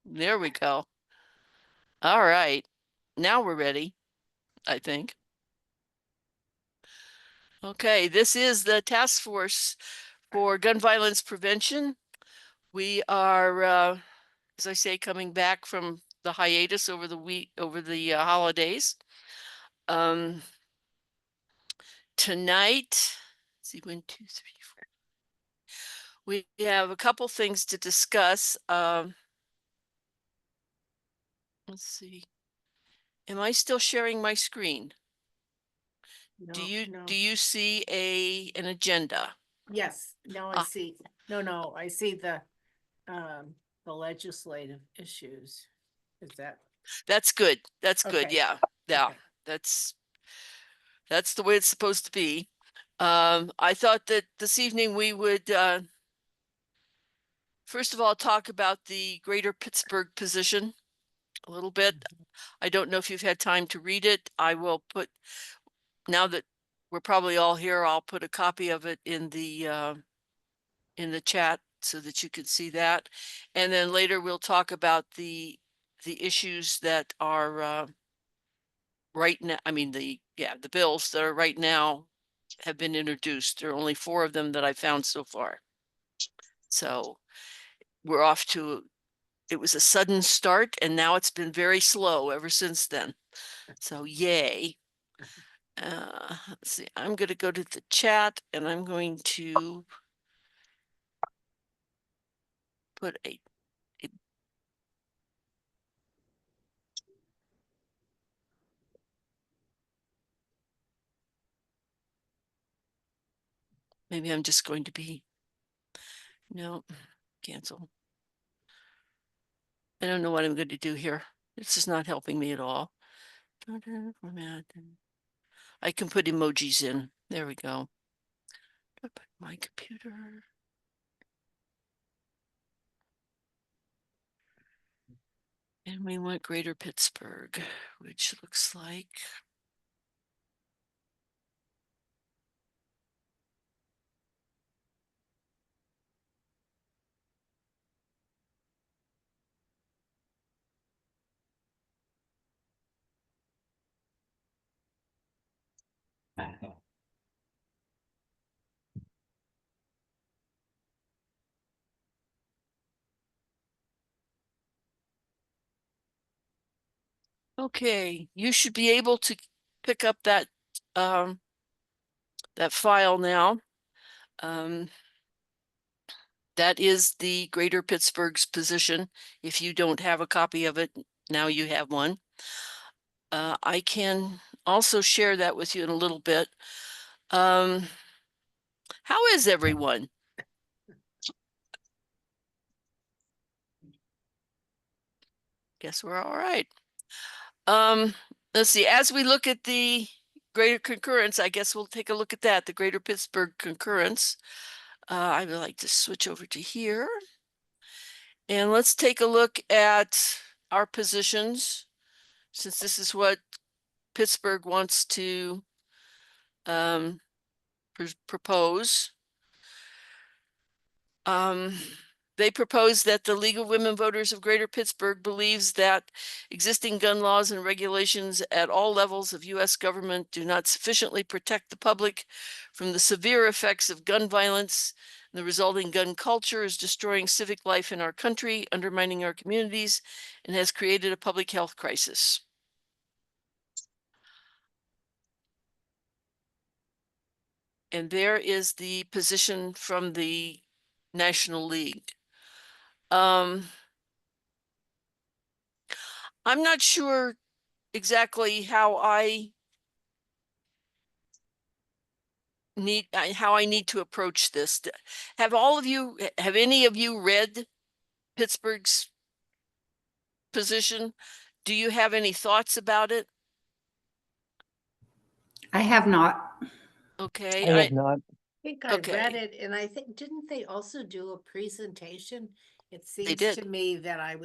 There we go. All right. Now we're ready, I think. Okay, this is the task force for gun violence prevention. We are, as I say, coming back from the hiatus over the holidays. Tonight, let's see, 1, 2, 3, 4. We have a couple things to discuss. Let's see. Am I still sharing my screen? Do you see an agenda? Yes, now I see. No, I see the legislative issues. Is that? That's good. That's good. Okay. Yeah. Yeah. Okay. That's the way it's supposed to be. I thought that this evening we would first of all talk about the Greater Pittsburgh position a little bit. I don't know if you've had time to read it. I will put, now that we're probably all here, I'll put a copy of it in the chat so that you can see that. And then later we'll talk about the issues that are right now. I mean, the bills that are right now have been introduced. There are only 4 of them that I found so far. So we're off to, it was a sudden start and now it's been very slow ever since then. So yay. Let's see, I'm going to go to the chat and I'm going to put maybe I'm just going to be, no, cancel. I don't know what I'm going to do here. This is not helping me at all. I can put emojis in. There we go. My computer. And we want Greater Pittsburgh, which looks like. Okay, you should be able to pick up that that file now. That is the Greater Pittsburgh's position. If you don't have a copy of it, now you have one. I can also share that with you in a little bit. How is everyone? Guess we're all right. Let's see, as we look at the Greater Concurrence, I guess we'll take a look at that, the Greater Pittsburgh Concurrence. I would like to switch over to here. And let's take a look at our positions, since this is what Pittsburgh wants to propose. They propose that the League of Women Voters of Greater Pittsburgh believes that existing gun laws and regulations at all levels of U.S. government do not sufficiently protect the public from the severe effects of gun violence. The resulting gun culture is destroying civic life in our country, undermining our communities, and has created a public health crisis. And there is the position from the National League. I'm not sure exactly how I need to approach this. Have any of you read Pittsburgh's position? Do you have any thoughts about it? I have not. Okay, I have not. I think I Okay. read it, and I think, didn't they also do a presentation? It seems did. to me that I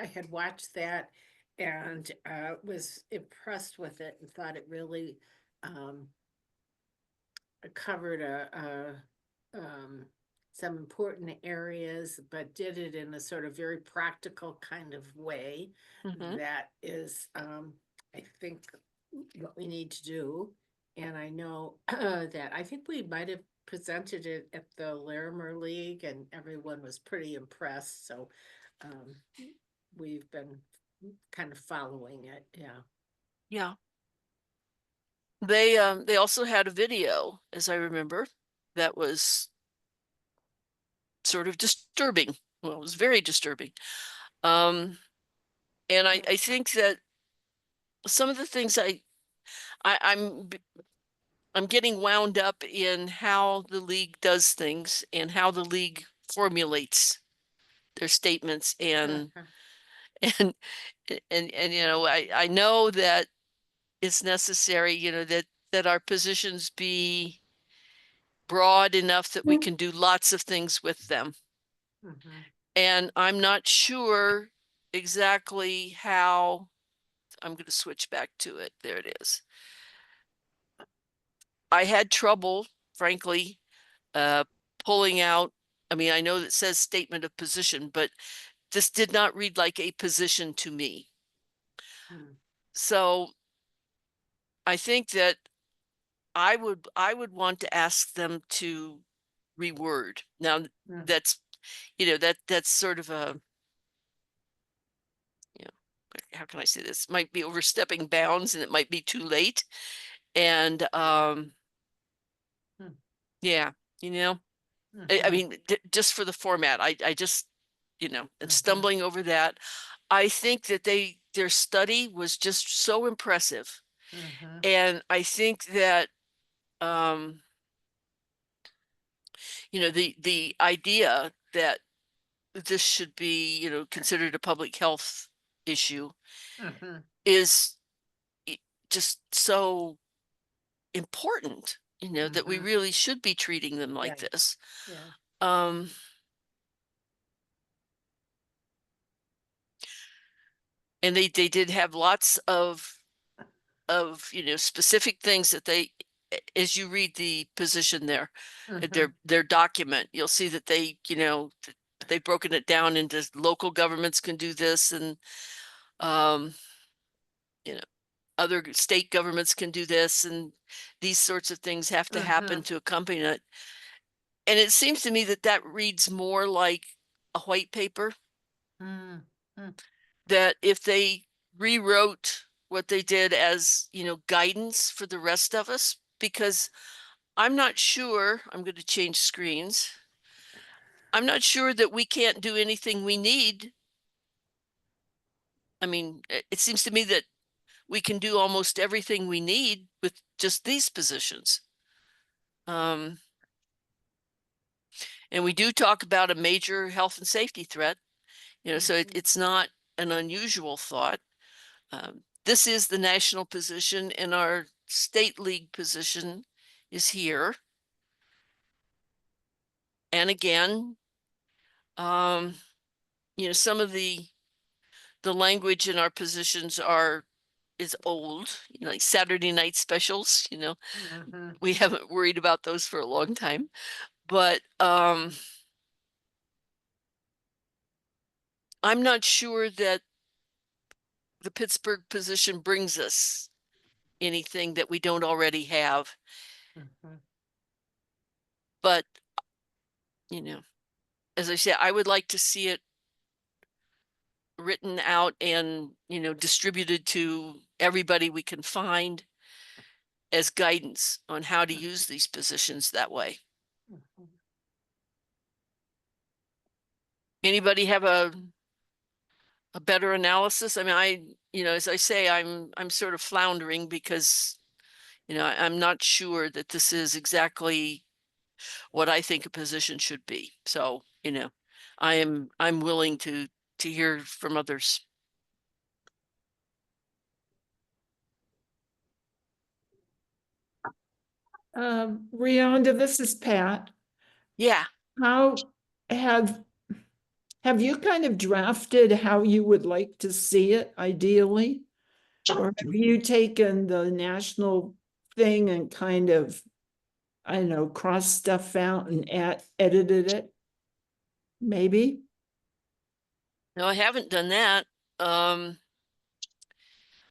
had watched that and was impressed with it and thought it really covered a some important areas, but did it in a sort of very practical kind of way. Mhm. That is, I think what we need to do. And I know that I think we might have presented it at the Larimer League and everyone was pretty impressed. So um, we've been kind of following it. Yeah. Yeah. They also had a video, as I remember, that was sort of disturbing. Well, it was very disturbing. And I think that some of the things I I'm getting wound up in how the league does things and how the league formulates their statements and Uh-huh. and and you know I know that it's necessary, you know, that our positions be broad enough that we can do lots of things with them. Mhm. And I'm not sure exactly how. I'm going to switch back to it. There it is. I had trouble, frankly, uh, pulling out. I mean, I know that says statement of position, but this did not read like a position to me. Mm. So I think that I would want to ask them to reword. Now Mm. that's, you know, that's sort of a, you know, how can I say this? Might be overstepping bounds and it might be too late. And Mm. yeah, you know, I Mhm. mean, just for the format, I just, you know, am Mhm. stumbling over that. I think that their study was just so impressive. Mhm. And I think that um, you know, the idea that this should be, you know, considered a public health issue Mhm. is i- just so important, you know, that we Mhm. really should be treating them like Yeah. this. Yeah. Um, and they did have lots of, you know, specific things that as you read the position there, Mhm. their document, you'll see that they, you know, they've broken it down into local governments can do this and um, you know, other state governments can do this and these sorts of things have to happen Mhm. to accompany it. And it seems to me that that reads more like a white paper, Mm. Mm. that if they rewrote what they did as, you know, guidance for the rest of us, because I'm not sure, I'm going to change screens. I'm not sure that we can't do anything we need. I mean, it seems to me that we can do almost everything we need with just these positions. Um, and we do talk about a major health and safety threat, you know, so Mhm. it's not an unusual thought. This is the national position, and our state league position is here. And again, um, you know, some of the language in our positions is old, you know, like Saturday night specials, you know, Mhm. we haven't worried about those for a long time. But I'm not sure that the Pittsburgh position brings us anything that we don't already have. Mhm. But, you know, as I said, I would like to see it written out and, you know, distributed to everybody we can find as guidance on how to use these positions that way. Mhm. Anybody have a better analysis? I mean, you know, as I say, I'm sort of floundering because, you know, I'm not sure that this is exactly what I think a position should be. So, you know, I'm willing to hear from others. Rhonda, this is Pat. Yeah. How have have you kind of drafted how you would like to see it ideally? Or have you taken the national thing and kind of I don't know, crossed stuff out and edited it? Maybe? No, I haven't done that. I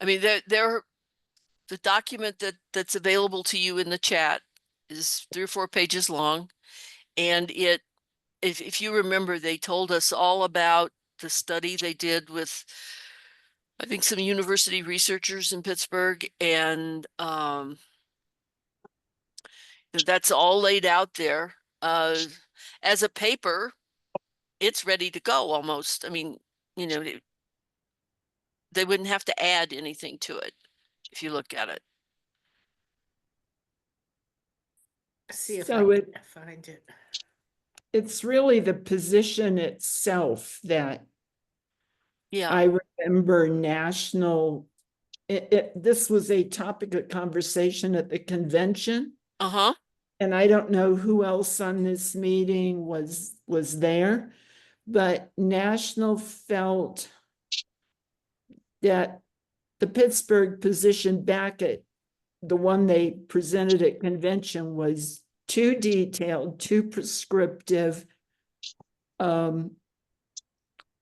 mean, the document that's available to you in the chat is 3 or 4 pages long. And if you remember, they told us all about the study they did with, I think, some university researchers in Pittsburgh, and that's all laid out there. As a paper, it's ready to go almost. I mean, you know, they wouldn't have to add anything to it if you look at it. See if So I can find it. it's really the position itself that Yeah. I remember national, this was a topic of conversation at the convention. Uh-huh. And I don't know who else on this meeting was there, but National felt that the Pittsburgh position back at the one they presented at convention was too detailed, too prescriptive,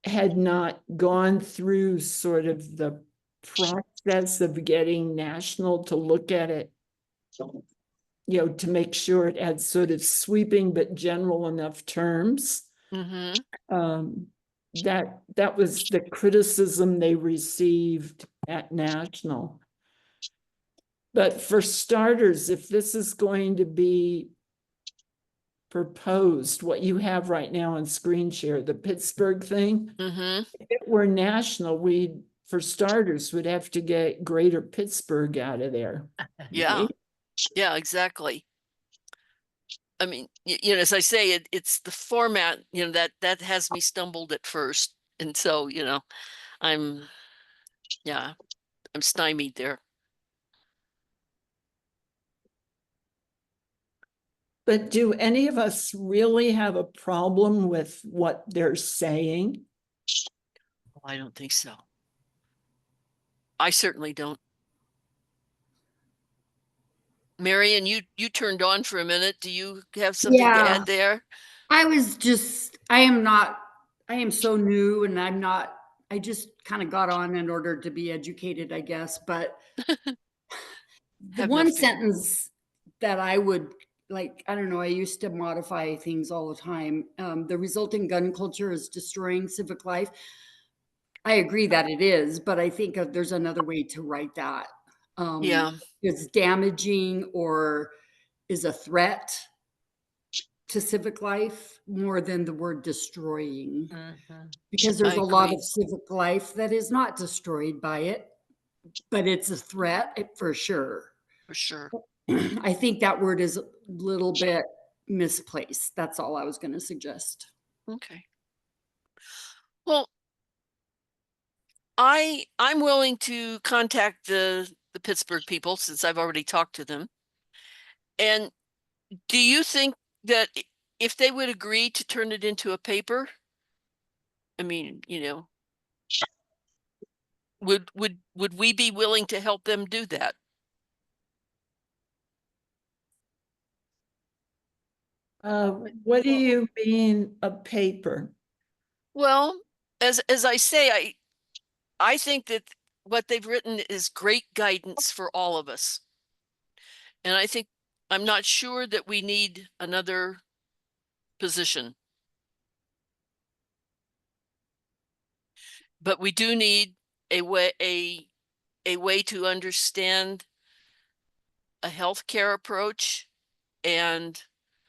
had not gone through sort of the process of getting National to look at it, you know, to make sure it had sort of sweeping but general enough terms. Mm-hmm. That was the criticism they received at National. But for starters, if this is going to be proposed, what you have right now on screen share, the Pittsburgh thing, Mm-hmm. if it were National, we, for starters, would have to get Greater Pittsburgh out of there. Yeah. right? Yeah, exactly. I mean, you know, as I say, it's the format, you know, that has me stumbled at first. And so, you know, I'm stymied there. But do any of us really have a problem with what they're saying? I don't think so. I certainly don't. Marion, you turned on for a minute. Do you have something to Yeah. add there? I am so new and I just kind of got on in order to be educated, I guess. But the Have no one fear. sentence that I would like, I don't know, I used to modify things all the time. The resulting gun culture is destroying civic life. I agree that it is, but I think there's another way to write that. Yeah. It's damaging or is a threat to civic life more than the word destroying, because there's I a lot agree. of civic life that is not destroyed by it, but it's a threat for sure. For sure. I think that word is a little bit misplaced. That's all I was going to suggest. Okay. Well, I'm willing to contact the Pittsburgh people since I've already talked to them. And do you think that if they would agree to turn it into a paper, I mean, you know, would we be willing to help them do that? What do you mean a paper? Well, as I say, I think that what they've written is great guidance for all of us. And I think I'm not sure that we need another position. But we do need a way to understand a healthcare approach and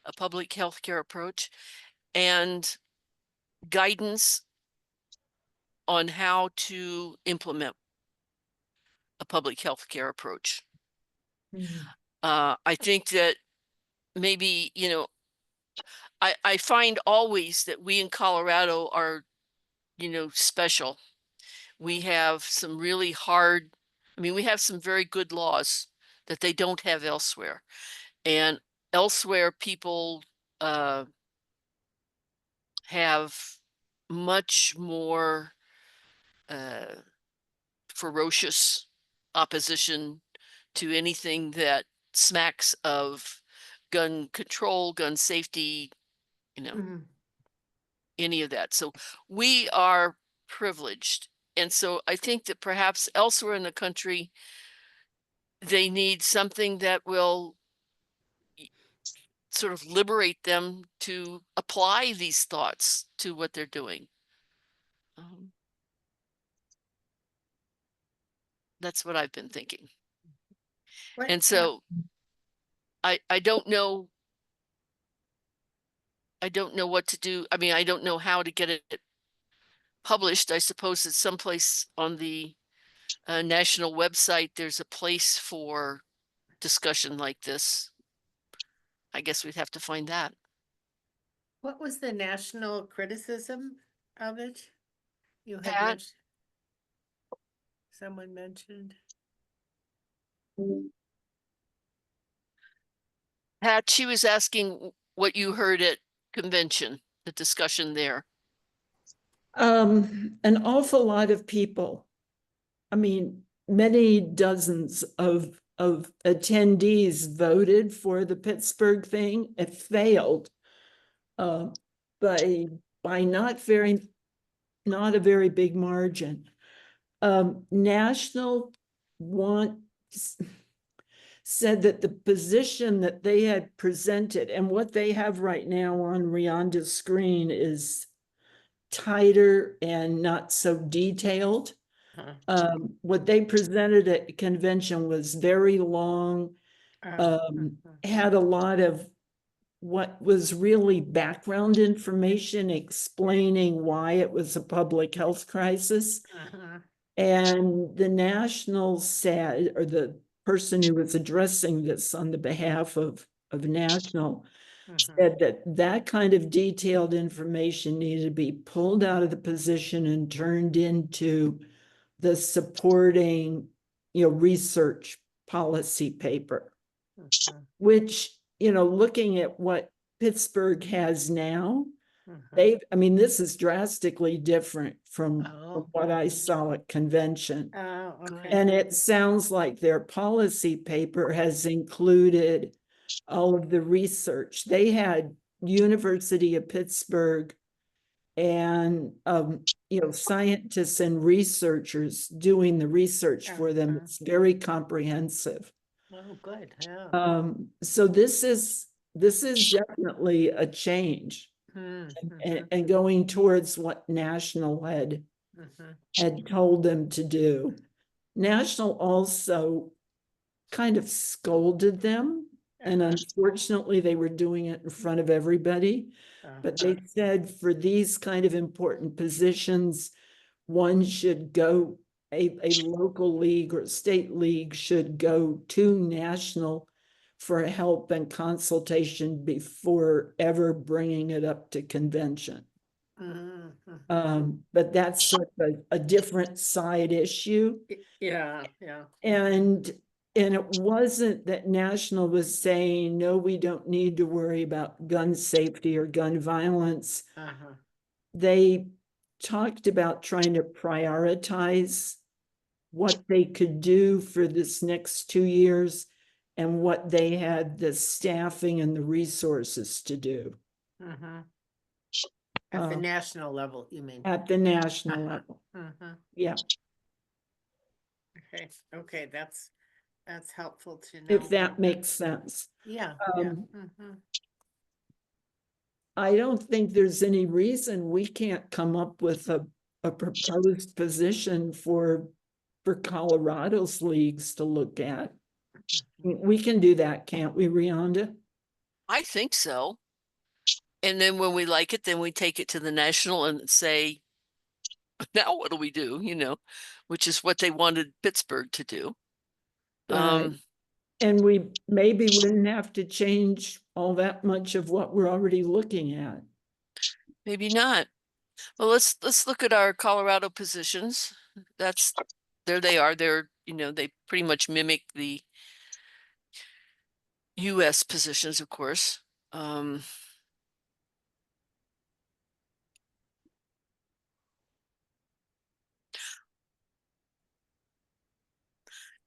a public healthcare approach and guidance on how to implement a public healthcare approach. I think that maybe, you know, I find always that we in Colorado are, you know, special. We have some really hard, I mean, we have some very good laws that they don't have elsewhere. And elsewhere, people have much more ferocious opposition to anything that smacks of gun control, gun safety, you know, Mhm. any of that. So we are privileged. And so I think that perhaps elsewhere in the country, they need something that will sort of liberate them to apply these thoughts to what they're doing. Um, that's what I've been thinking. What, And so I don't know. I don't know what to do. I mean, I don't know how to get it published. I suppose it's someplace on the national website. There's a place for discussion like this. I guess we'd have to find that. what was the national criticism of it? You had Pat? mentioned. Someone mentioned. Pat, she was asking what you heard at convention, the discussion there. An awful lot of people. I mean, many dozens of attendees voted for the Pittsburgh thing. It failed. By not a very big margin. National said that the position that they had presented and what they have right now on Rionda's screen is tighter and not so detailed. What they presented at convention was very long, had a lot of what was really background information explaining why it was a public health crisis. And the national said, or the person who was addressing this on the behalf of national said that that kind of detailed information needed to be pulled out of the position and turned into the supporting, research policy paper, which, looking at what Pittsburgh has now, this is drastically different from what I saw at convention. Oh, okay. And it sounds like their policy paper has included all of the research. They had University of Pittsburgh and, scientists and researchers doing the research for them. It's very comprehensive. Oh, good, yeah. So this is definitely a change and going towards what National had told them to do. National also kind of scolded them, and unfortunately they were doing it in front of everybody. But they said for these kind of important positions, one should go, a local league or state league should go to national for help and consultation before ever bringing it up to convention. But that's sort of a different side issue. Yeah. And it wasn't that National was saying, no, we don't need to worry about gun safety or gun violence. They talked about trying to prioritize what they could do for this next 2 years and what they had the staffing and the resources to do. At the national level, you mean? At the national level. Yeah. Okay, that's helpful to know. If that makes sense. Yeah. I don't think there's any reason we can't come up with a proposed position for Colorado's leagues to look at. We can do that, can't we, Rionda? I think so. And then when we like it, then we take it to the national and say, now what do we do? Which is what they wanted Pittsburgh to do. Right. And we maybe wouldn't have to change all that much of what we're already looking at. Maybe not. Well, let's look at our Colorado positions. There they are. They pretty much mimic the US positions, of course.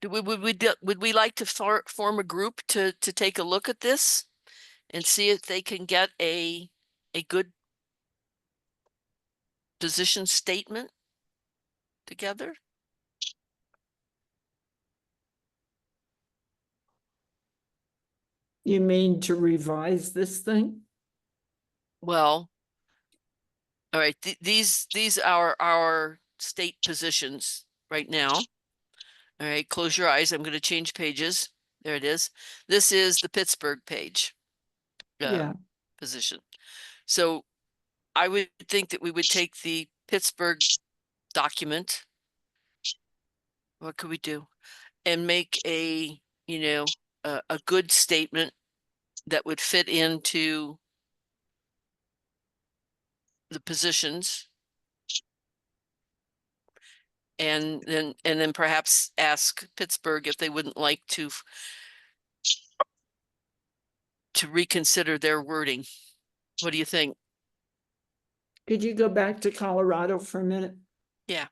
Would we like to form a group to take a look at this and see if they can get a good position statement together. You mean to revise this thing? Well, all right, these are our state positions right now. All right, close your eyes. I'm going to change pages. There it is. This is the Pittsburgh page. Yeah. Position. So I would think that we would take the Pittsburgh document. What could we do? And make a, you know, a good statement that would fit into the positions. And then perhaps ask Pittsburgh if they wouldn't like to reconsider their wording. What do you think? Could you go back to Colorado for a minute? Yeah.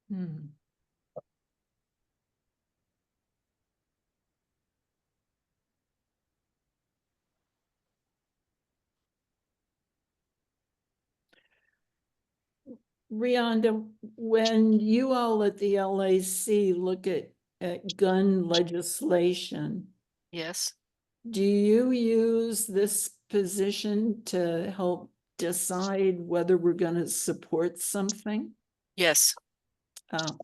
Hmm. Rhonda, when you all at the LAC look at gun legislation, Yes. do you use this position to help decide whether we're going to support something? Yes. Oh,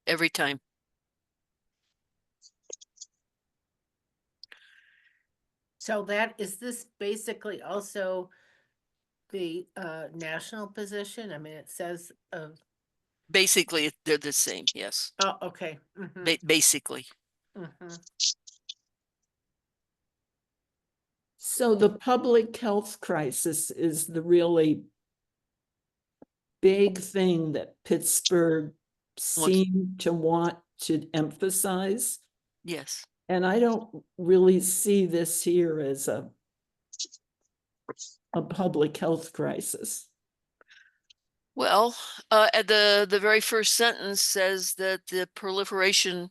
Every time. So that, is this basically also the national position? I mean, it says Basically, they're the same. Yes. oh, okay. Mhm, Basically. mhm. so the public health crisis is the really big thing that Pittsburgh seemed to want to emphasize. Yes. And I don't really see this here as a public health crisis. Well, at the very first sentence says that the proliferation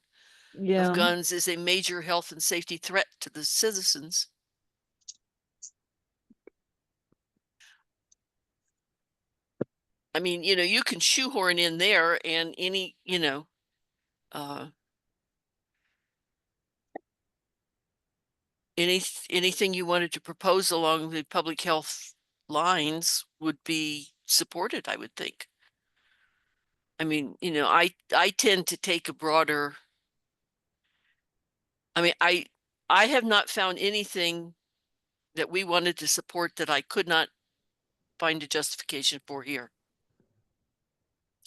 Yeah, of guns is a major health and safety threat to the citizens. I mean, you know, you can shoehorn in there and any, you know, anything you wanted to propose along the public health lines would be supported, I would think. I mean, you know, I tend to take a broader, I mean, I have not found anything that we wanted to support that I could not find a justification for here.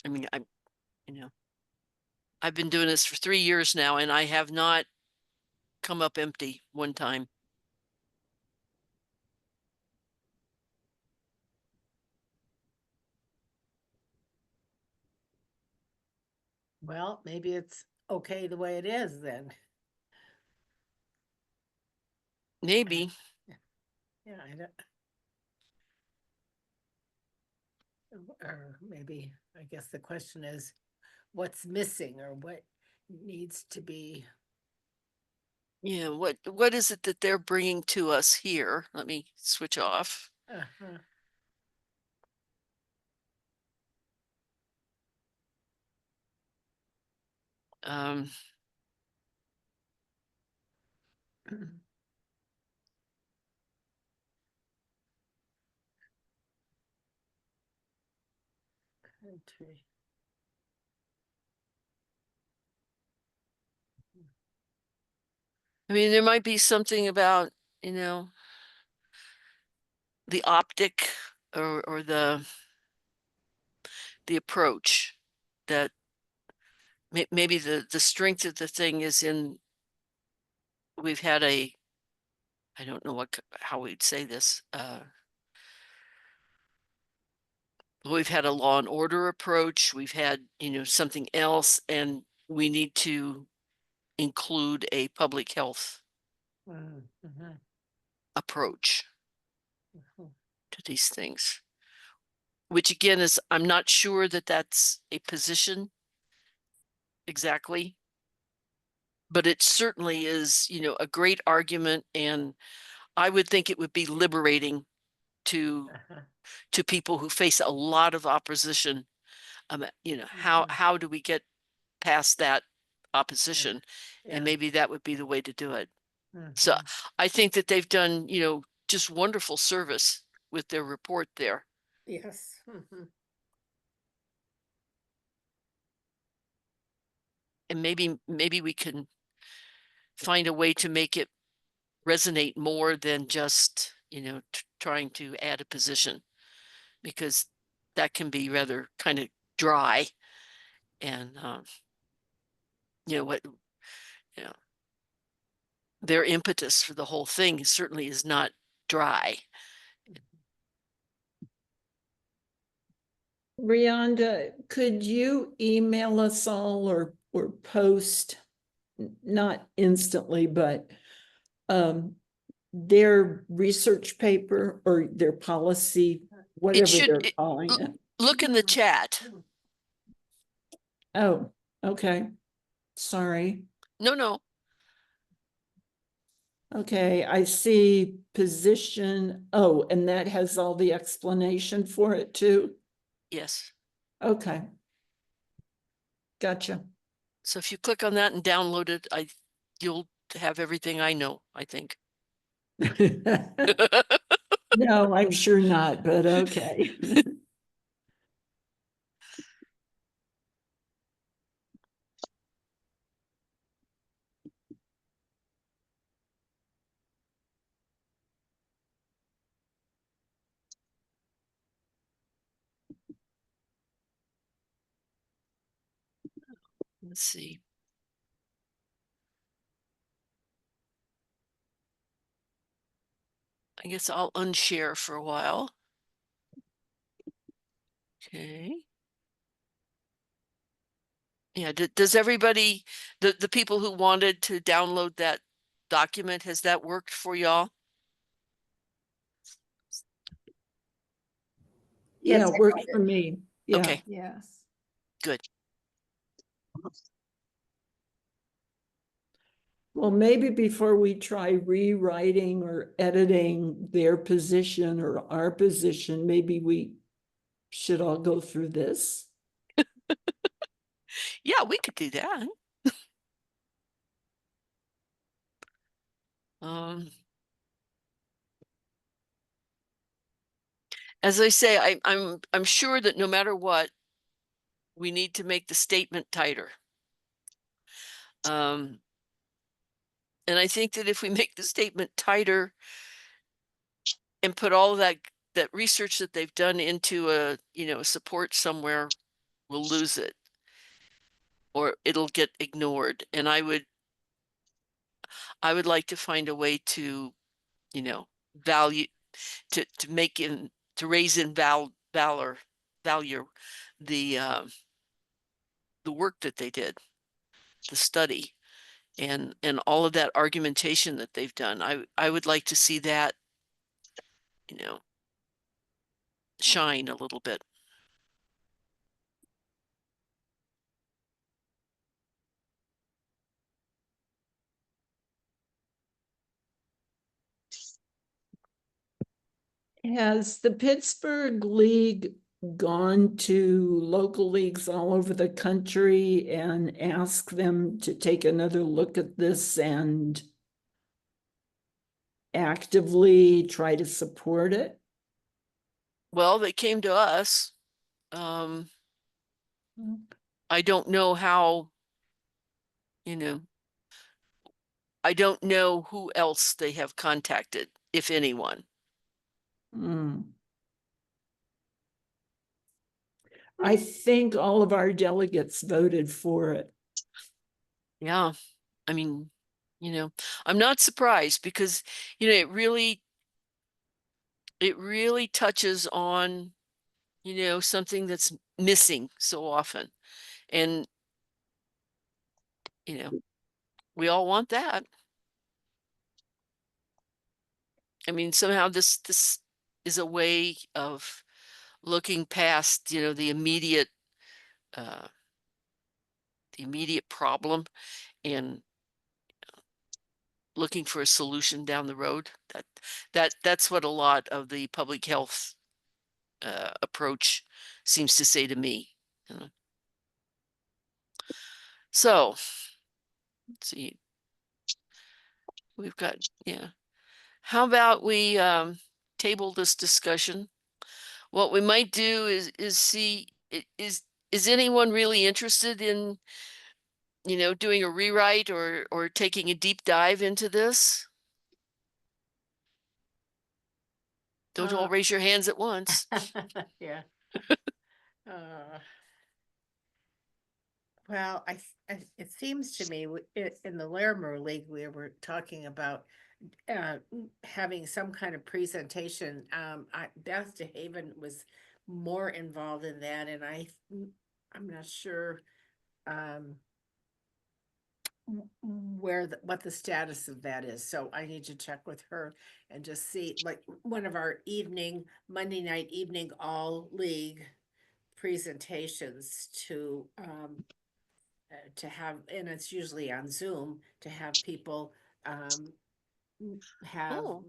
I mean, you know, I've been doing this for 3 years now and I have not come up empty one time. Well, maybe it's okay the way it is then. Maybe. Yeah, I don't. Or maybe, I guess the question is, what's missing or what needs to be, Yeah, what is it that they're bringing to us here? Let me switch off. uh-huh. Um, Country. I mean, there might be something about, you know, the optic or the approach that maybe the strength of the thing is in, we've had a, I don't know how we'd say this, we've had a law and order approach, we've had, you know, something else, and we need to include a public health. Mhm. approach Mhm. to these things. Which again is, I'm not sure that that's a position exactly. But it certainly is, you know, a great argument, and I would think it would be liberating to people who face a lot of opposition. You know, Mhm. how do we get past that opposition? Yeah. And maybe that would be the way to do it. So Mhm. I think that they've done, you know, just wonderful service with their report there. Yes. Mhm. And maybe we can find a way to make it resonate more than just, you know, trying to add a position, because that can be rather kind of dry. And you know what, you know, their impetus for the whole thing certainly is not dry. Rhonda, could you email us all or post, not instantly, but their research paper or their policy, whatever should- they're it- calling l- it? Look in the chat. Oh, okay. Sorry. No. Okay, I see position. Oh, and that has all the explanation for it too? Yes. Okay. Gotcha. So if you click on that and download it, you'll have everything I know, I think. No, I'm sure not, but okay. Let's see. I guess I'll unshare for a while. Okay. Yeah, does everybody, the people who wanted to download that document, has that worked for y'all? Yeah, Yes, it I worked got for it. me. Yeah. Okay, Yes. good. Well, maybe before we try rewriting or editing their position or our position, maybe we should all go through this. Yeah, we could do that. Um, as I say, I'm sure that no matter what, we need to make the statement tighter. And I think that if we make the statement tighter and put all of that research that they've done into a, you know, a support somewhere, we'll lose it or it'll get ignored. And I would like to find a way to, you know, value, to make in, to raise in value the work that they did, the study, and all of that argumentation that they've done. I would like to see that, you know, shine a little bit. Has the Pittsburgh League gone to local leagues all over the country and asked them to take another look at this and actively try to support it? Well, they came to us. I don't know how, you know, I don't know who else they have contacted, if anyone. Hmm. I think all of our delegates voted for it. Yeah. I mean, you know, I'm not surprised because, you know, it really touches on, you know, something that's missing so often. And, you know, we all want that. I mean, somehow this is a way of looking past, uh, the immediate problem and looking for a solution down the road. That's what a lot of the public health approach seems to say to me. you know. So, let's see, we've got, yeah. How about we table this discussion? What we might do is see is anyone really interested in doing a rewrite or taking a deep dive into this? Don't all Uh, raise your hands at once. Yeah. Uh, Well, it seems to me in the Larimer League, we were talking about having some kind of presentation. Beth DeHaven was more involved in that, and I'm not sure um, what the status of that is. So I need to check with her and just see, like, one of our Monday night evening all league presentations to have, and it's usually on Zoom, to have people have Oh,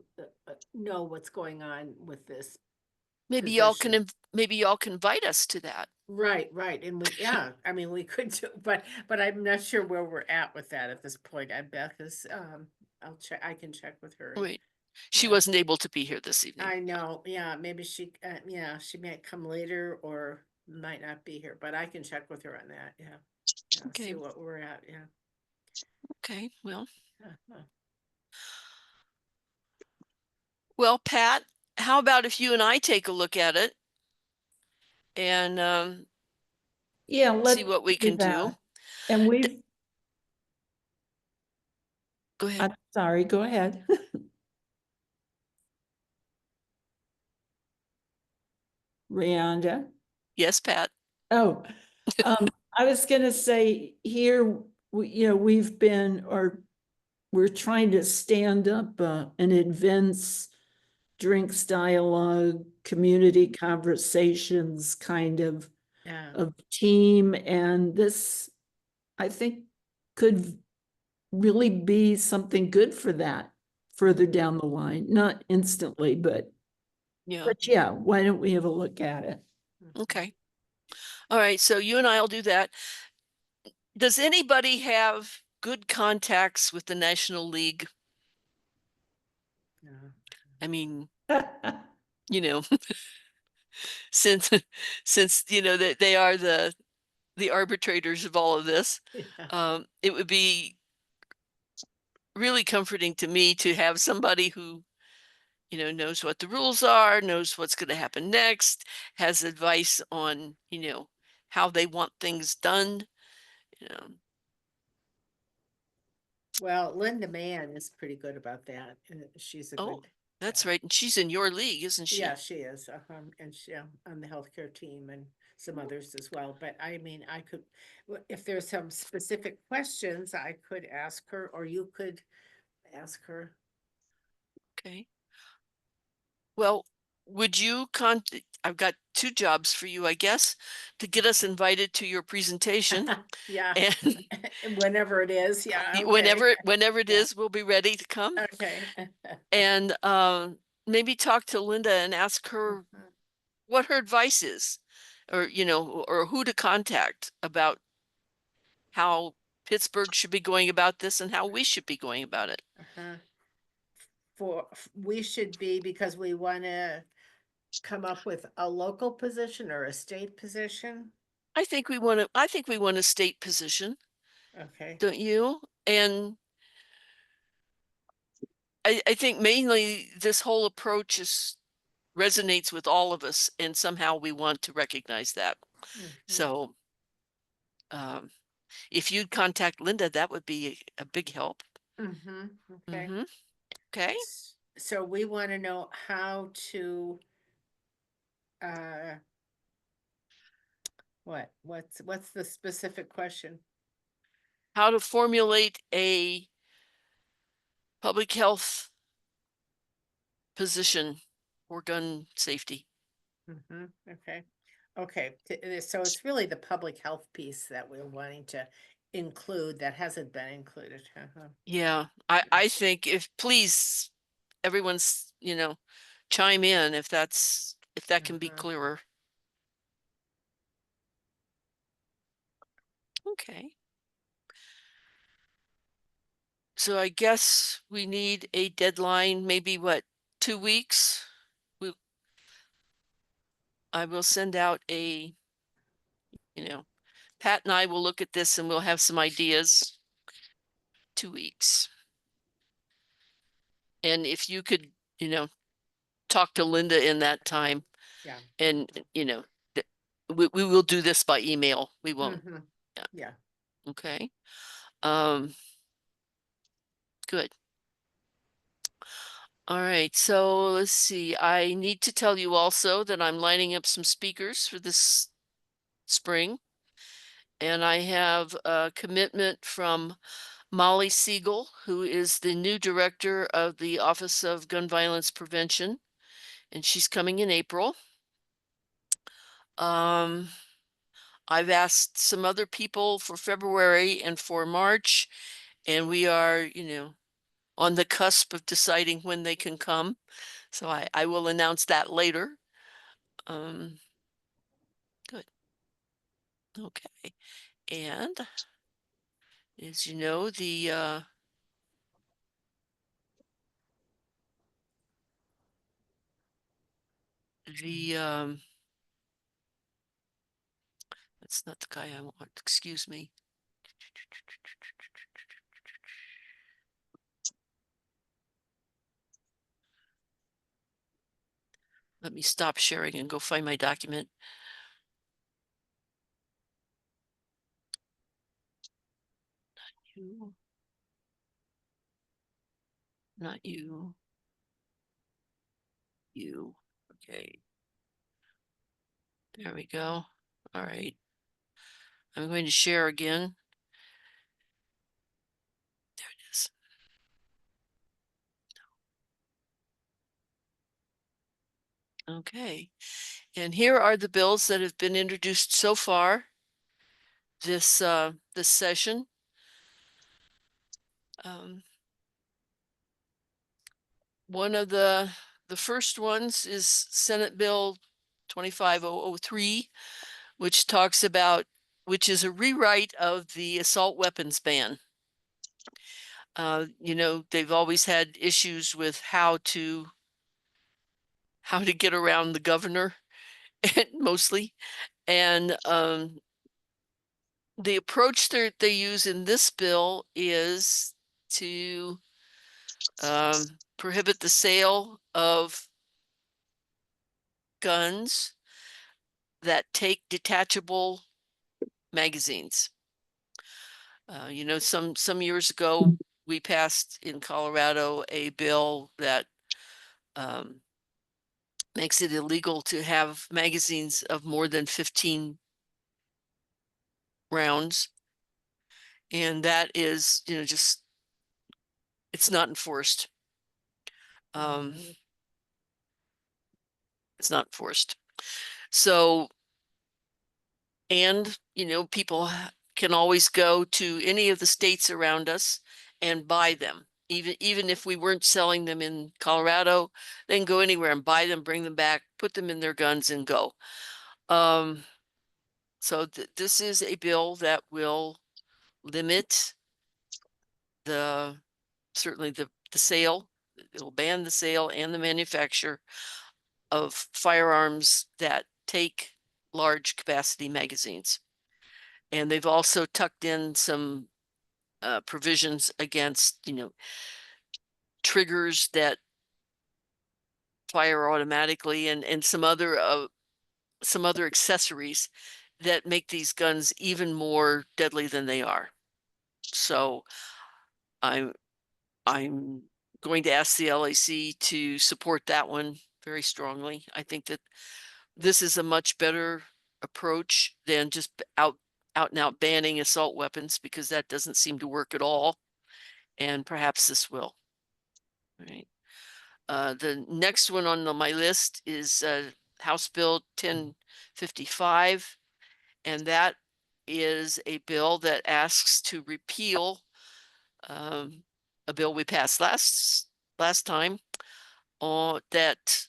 know what's going on with this maybe position. maybe y'all can invite us to that. Right, right, and yeah, I mean, we could do, but I'm not sure where we're at with that at this point. I Beth is, I can check with her. Wait, she Yeah. wasn't able to be here this evening. I know, yeah, maybe yeah, she might come later or might not be here, but I can check with her on that, yeah. Yeah, Okay. see what we're at, yeah. Okay, well, Uh-huh. Pat, how about if you and I take a look at it and Yeah, let's see what we do can do? that. And Go ahead. I'm sorry, go ahead. Rhonda. Yes, Pat. Oh, I was gonna say here, we've been, or we're trying to stand up an events, drinks dialogue, community conversations kind of Yeah. team, and this, I think, could really be something good for that further down the line, not instantly, but Yeah. yeah, why don't we have a look at it? Okay. All right. So you and I will do that. Does anybody have good contacts with the National League? Yeah. I mean, since that they are the arbitrators of all of this, Yeah. it would be really comforting to me to have somebody who knows what the rules are, knows what's going to happen next, has advice on how they want things done. Well, Linda Mann is pretty good about that. She's a Oh, good, that's yeah. right, and she's in your league, isn't she? Yeah, she is. And she on the healthcare team and some others as well. But I mean, if there's some specific questions, I could ask her, or you could ask her. Okay. Well, would you I've got two jobs for you, I guess, to get us invited to your presentation. Yeah, And whenever it is, yeah. Okay. whenever it Yeah. is, we'll be ready to come. Okay. And maybe talk to Linda and ask her what her advice is, or or who to contact about how Pittsburgh should be going about this and how we should be going about it. Uh-huh. We should be, because we want to come up with a local position or a state position. I think we want a state position, Okay. don't you? And I think mainly this whole approach resonates with all of us, and somehow we want to recognize that. Mhm. So if you'd contact Linda, that would be a big help. Okay. Okay. So we want to know how to, uh, what's the specific question? How to formulate a public health position for gun safety. Mhm, okay, okay, so it's really the public health piece that we're wanting to include that hasn't been included, uh-huh. Yeah, I think if please everyone's, chime in if that can be Uh-huh. clearer. Okay. So I guess we need a deadline, maybe what, 2 weeks? I will send out Pat and I will look at this and we'll have some ideas. 2 weeks. And if you could, talk to Linda in that time Yeah. and, we will do this by email. We won't. Mhm. Yeah. Yeah, Okay. Good. All right. So let's see. I need to tell you also that I'm lining up some speakers for this spring. And I have a commitment from Molly Siegel, who is the new director of the Office of Gun Violence Prevention, and she's coming in April. I've asked some other people for February and for March, and we are, on the cusp of deciding when they can come. So I will announce that later. Good. Okay. And as you know, that's not the guy I want, excuse me. Let me stop sharing and go find my document. You. Not you. You. Okay. There we go. All right. I'm going to share again. There it is. Okay. And here are the bills that have been introduced so far this session. One of the first ones is Senate Bill 25003, which talks about, which is a rewrite of the assault weapons ban. They've always had issues with how to get around the governor mostly. And the approach that they use in this bill is to prohibit the sale of guns that take detachable magazines. Some years ago, we passed in Colorado a bill that makes it illegal to have magazines of more than 15 rounds. And that is, just, it's not enforced. Mhm. It's not enforced. So, and, people can always go to any of the states around us and buy them. Even if we weren't selling them in Colorado, they can go anywhere and buy them, bring them back, put them in their guns and go. So this is a bill that will limit certainly the sale. It'll ban the sale and the manufacture of firearms that take large capacity magazines. And they've also tucked in some provisions against, triggers that fire automatically and some other accessories that make these guns even more deadly than they are. So I'm going to ask the LAC to support that one very strongly. I think that this is a much better approach than just out and out banning assault weapons, because that doesn't seem to work at all. And perhaps this will. All right. The next one on my list is House Bill 1055. And that is a bill that asks to repeal a bill we passed last time that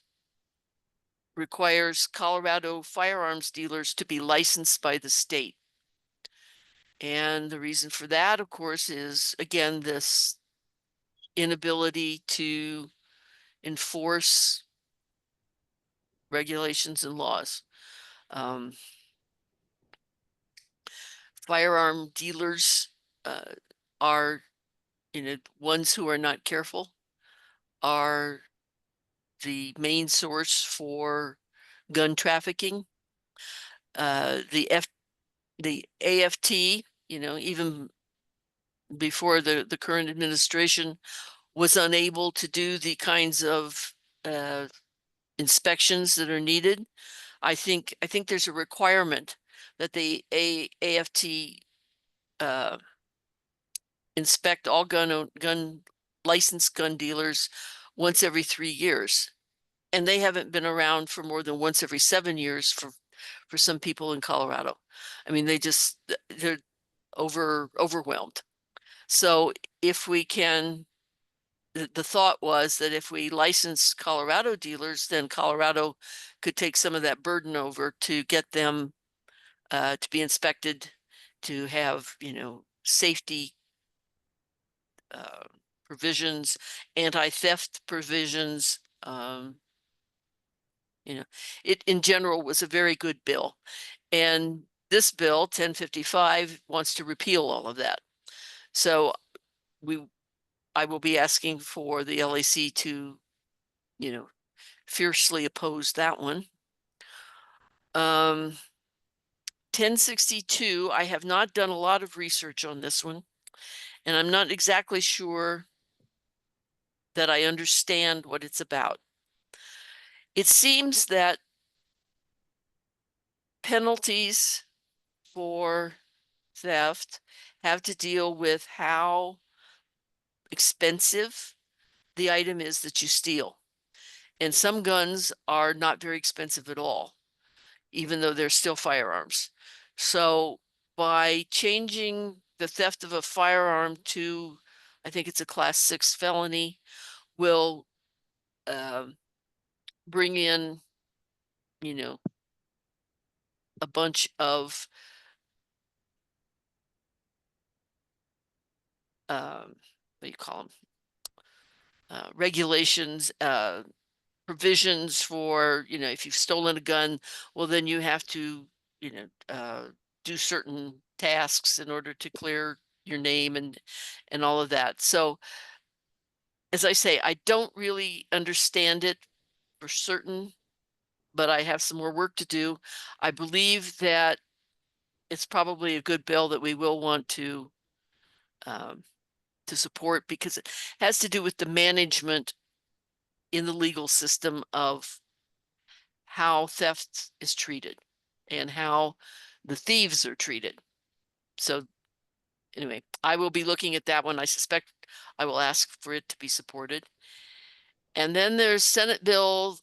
requires Colorado firearms dealers to be licensed by the state. And the reason for that, of course, is again, this inability to enforce regulations and laws. Firearm dealers are, ones who are not careful are the main source for gun trafficking. The AFT, even before the current administration was unable to do the kinds of inspections that are needed. I think there's a requirement that the AFT inspect all licensed gun dealers once every 3 years. And they haven't been around for more than once every 7 years for some people in Colorado. I mean, they're overwhelmed. So if we can, the thought was that if we license Colorado dealers, then Colorado could take some of that burden over to get them to be inspected, to have, safety provisions, anti-theft provisions. It in general was a very good bill. And this bill, 1055, wants to repeal all of that. So I will be asking for the LAC to, fiercely oppose that one. 1062, I have not done a lot of research on this one, and I'm not exactly sure that I understand what it's about. It seems that penalties for theft have to deal with how expensive the item is that you steal. And some guns are not very expensive at all, even though they're still firearms. So by changing the theft of a firearm to, I think it's a class 6 felony, will bring in, a bunch of what do you call them? Regulations, provisions for, if you've stolen a gun, well, then you have to, do certain tasks in order to clear your name and all of that. So as I say, I don't really understand it for certain, but I have some more work to do. I believe that it's probably a good bill that we will want to support, because it has to do with the management in the legal system of how theft is treated and how the thieves are treated. So anyway, I will be looking at that one. I suspect I will ask for it to be supported. And then there's Senate Bill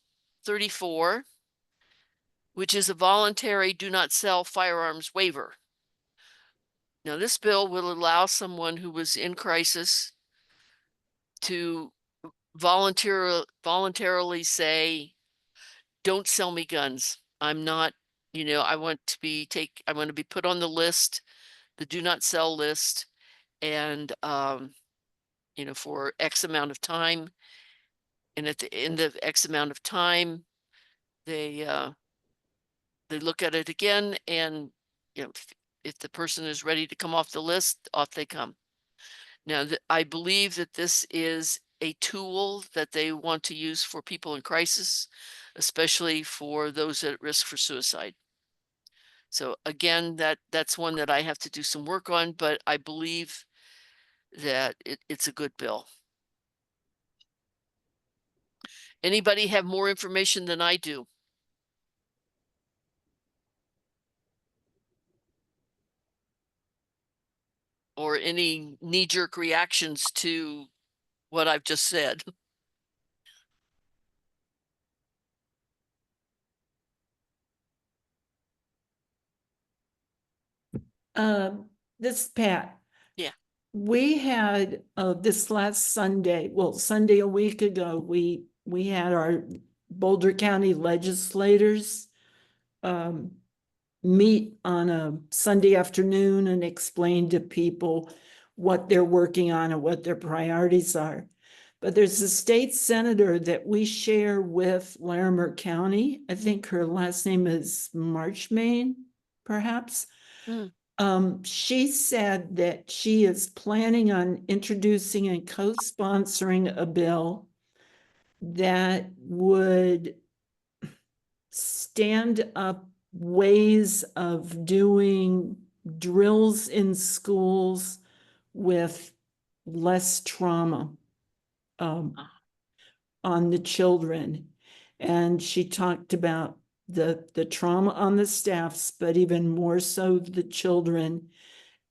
34, which is a voluntary do not sell firearms waiver. Now, this bill will allow someone who was in crisis to voluntarily say, don't sell me guns. I'm not, I want to be put on the list, the do not sell list, and for X amount of time. And at the end of X amount of time, they look at it again, and if the person is ready to come off the list, off they come. Now, I believe that this is a tool that they want to use for people in crisis, especially for those at risk for suicide. So again, that's one that I have to do some work on, but I believe that it's a good bill. Anybody have more information than I do? Or any knee-jerk reactions to what I've just said? This is Pat. Yeah. We had, this last Sunday, well, Sunday a week ago, we had our Boulder County legislators meet on a Sunday afternoon and explain to people what they're working on and what their priorities are. But there's a state senator that we share with Larimer County. I think her last name is Marchmain, perhaps. She said that she is planning on introducing and co-sponsoring a bill that would stand up ways of doing drills in schools with less trauma on the children. And she talked about the trauma on the staffs, but even more so the children.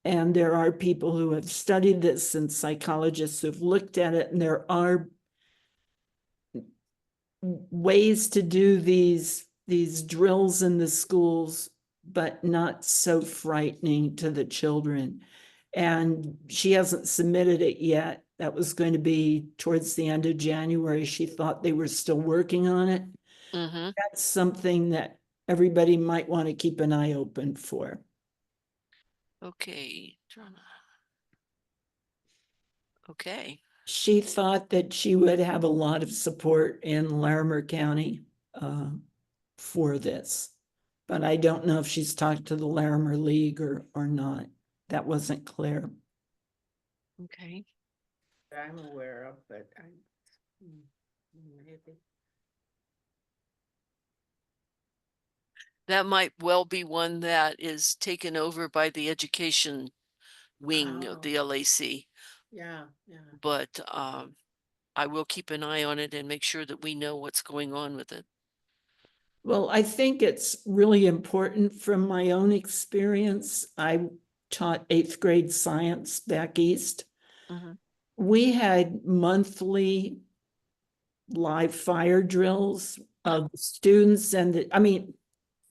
And there are people who have studied this and psychologists who've looked at it, and there are ways to do these drills in the schools, but not so frightening to the children. And she hasn't submitted it yet. That was going to be towards the end of January. She thought they were still working on it. Mm-hmm. That's something that everybody might want to keep an eye open for. Okay. Drama. Okay. She thought that she would have a lot of support in Larimer County for this. But I don't know if she's talked to the Larimer League or not. That wasn't clear. Okay. I'm aware of, but maybe. That might well be one that is taken over by the education wing of the Oh. LAC, Yeah, yeah. but I will keep an eye on it and make sure that we know what's going on with it. Well, I think it's really important from my own experience. I taught 8th grade science back east. Mhm. We had monthly live fire drills of students and I mean,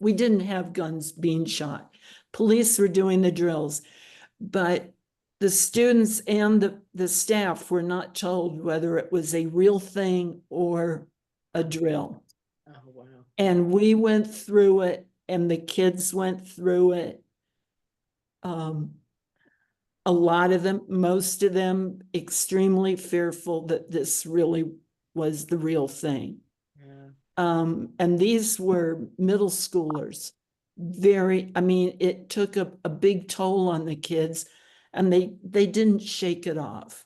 we didn't have guns being shot. Police were doing the drills, but the students and the staff were not told whether it was a real thing or a drill. Oh, wow. And we went through it and the kids went through it. A lot of them, most of them extremely fearful that this really was the real thing. Yeah. And these were middle schoolers. I mean, it took a big toll on the kids and they didn't shake it off.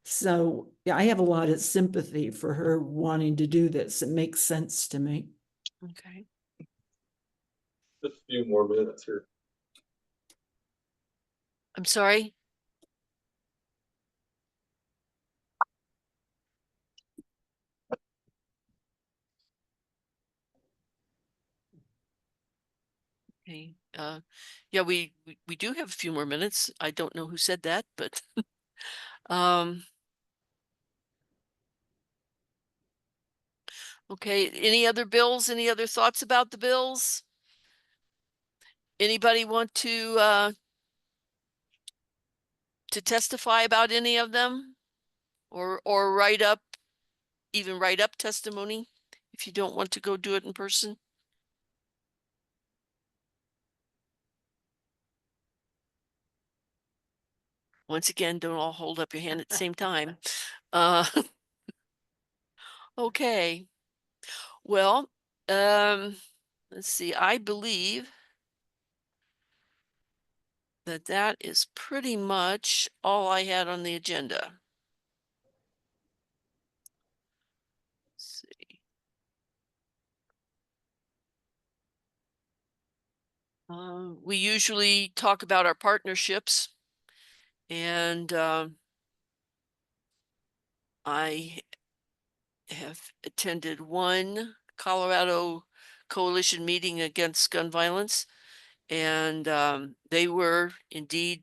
So yeah, I have a lot of sympathy for her wanting to do this. It makes sense to me. Okay. Just a few more minutes here. I'm sorry. Okay. Yeah, we do have a few more minutes. I don't know who said that, but okay, any other bills? Any other thoughts about the bills? Anybody want to testify about any of them? Or even write up testimony if you don't want to go do it in person? Once again, don't all hold up your hand at the same time. Okay. Well, let's see. I believe that is pretty much all I had on the agenda. Let's see. We usually talk about our partnerships, and I have attended one Colorado Coalition meeting against gun violence, and they were indeed,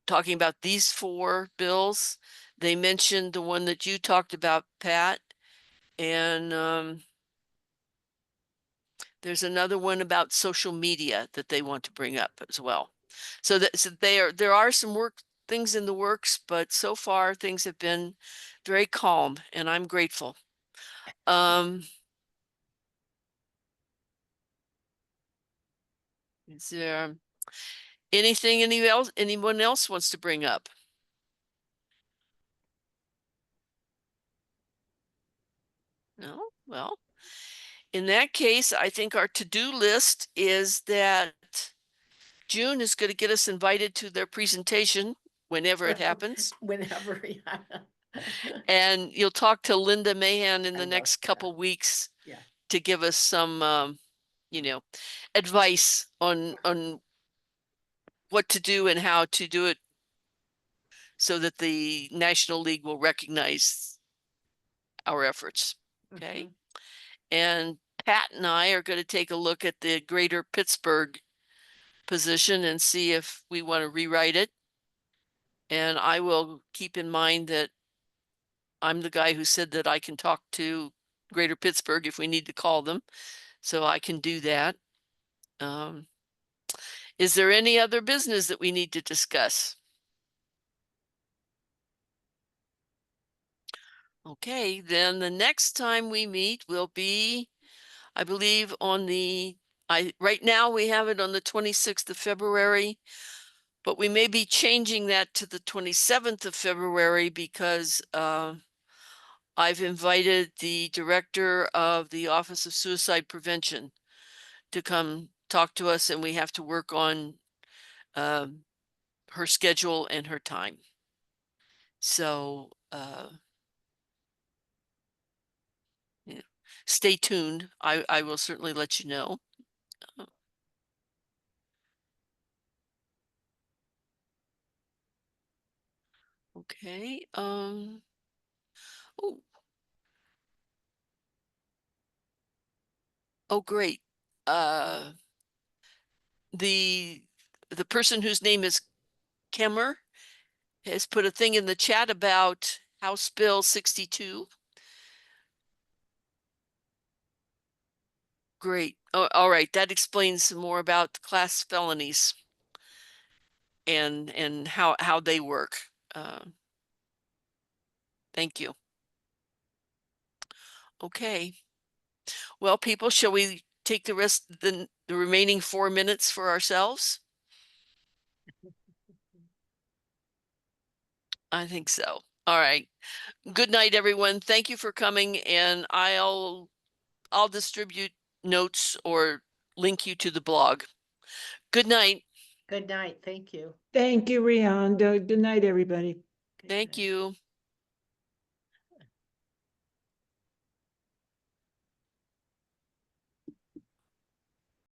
talking about these 4 bills. They mentioned the one that you talked about, Pat, and There's another one about social media that they want to bring up as well. So there are some things in the works, but so far things have been very calm and I'm grateful. Is there anything anyone else wants to bring up? No? Well, in that case, I think our to-do list is that June is going to get us invited to their presentation whenever it happens. Whenever, yeah. And you'll talk to Linda Mahan in I the will, next yeah. couple weeks Yeah. to give us some, advice on what to do and how to do it so that the National League will recognize our efforts. Okay. And Pat and I are going to take a look at the Greater Pittsburgh position and see if we want to rewrite it. And I will keep in mind that I'm the guy who said that I can talk to Greater Pittsburgh if we need to call them. So I can do that. Is there any other business that we need to discuss? Okay, then the next time we meet will be, I believe, on right now we have it on the 26th of February, but we may be changing that to the 27th of February because I've invited the director of the Office of Suicide Prevention to come talk to us, and we have to work on her schedule and her time. So yeah, stay tuned. I will certainly let you know. Okay. Oh. Oh, great. The person whose name is Kemmer has put a thing in the chat about House Bill 62. Great. Oh, all right. That explains some more about class felonies and how they work. Thank you. Okay. Well, people, shall we take the remaining 4 minutes for ourselves? I think so. All right. Good night, everyone. Thank you for coming, and I'll distribute notes or link you to the blog. Good night. Good night. Thank you. Thank you, Rhonda. Good night, everybody. Good Thank night. you.